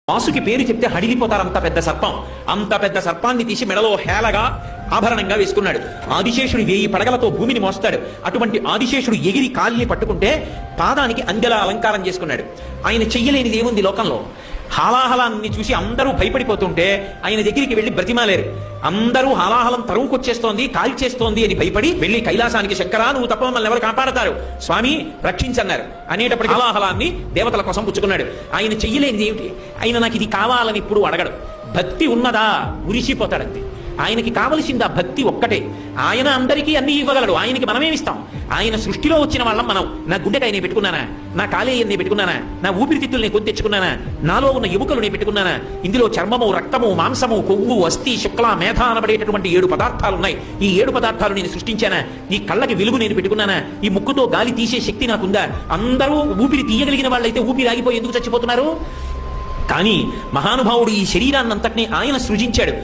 వాసుకి పేరు చెప్తే హడిలిపోతారు. అంత పెద్ద సర్పాన్ని తీసి మెడలో హేళగా ఆభరణంగా వేసుకున్నాడు. ఆదిశేషుడు 1000 పడగలతో భూమిని మోస్తాడు. అటువంటి ఆదిశేషుడు ఎగిరి కాలిని పట్టుకుంటే పాదానికి అంగెల అలంకారం చేసుకున్నాడు. ఆయన చెయ్యలేనిది ఏముంది లోకంలో? హాలాహలాన్ని చూసి అందరూ భయపడిపోతుంటే ఆయన దగ్గరికి వెళ్లి బ్రతిమాలేరు. అందరూ హాలాహలం తరువుకొచ్చేస్తోంది, కాల్చేస్తోంది అని భయపడి వెళ్లి కైలాసానికి, శంకరా నువ్వు తప్ప మమ్మల్ని ఎవరు కాపాడతారు, స్వామి రక్షించన్నారు అనేటప్పటికీ హాలాహలాన్ని దేవతల కోసం పుచ్చుకున్నాడు. ఆయన చెయ్యలేనిది ఏమిటి? ఆయన నాకు ఇది కావాలని ఇప్పుడు అడగడు. భక్తి ఉన్నదా ఉరిసిపోతాడంతే. ఆయనకి కావలసింది ఆ భక్తి ఒక్కటే. ఆయన అందరికీ అన్ని ఇవ్వగలడు, ఆయనకి మనమేమిస్తాం? ఆయన సృష్టిలో వచ్చిన వాళ్ళం మనం. నా గుండెకాయ నేను పెట్టుకున్నానా? నా కాలేయం నేను పెట్టుకున్నానా? నా ఊపిరితిత్తులు నేను కొని తెచ్చుకున్నానా? నాలో ఉన్న ఎముకలు నేను పెట్టుకున్నానా? ఇందులో చర్మము, రక్తము, మాంసము, కొవ్వు, అస్థి, శుక్ల, మేధ అనబడేటటువంటి 7 పదార్థాలు ఉన్నాయి. ఈ 7 పదార్థాలు నేను సృష్టించానా? ఈ కళ్ళకి వెలుగు నేను పెట్టుకున్నానా? ఈ ముక్కుతో గాలి తీసే శక్తి నాకుందా? అందరూ ఊపిరి తీయగలిగిన వాళ్ళైతే ఊపిరి ఆగిపోయి ఎందుకు చచ్చిపోతున్నారు? కానీ మహానుభావుడు ఈ శరీరాన్నంతటినీ ఆయన సృజించాడు.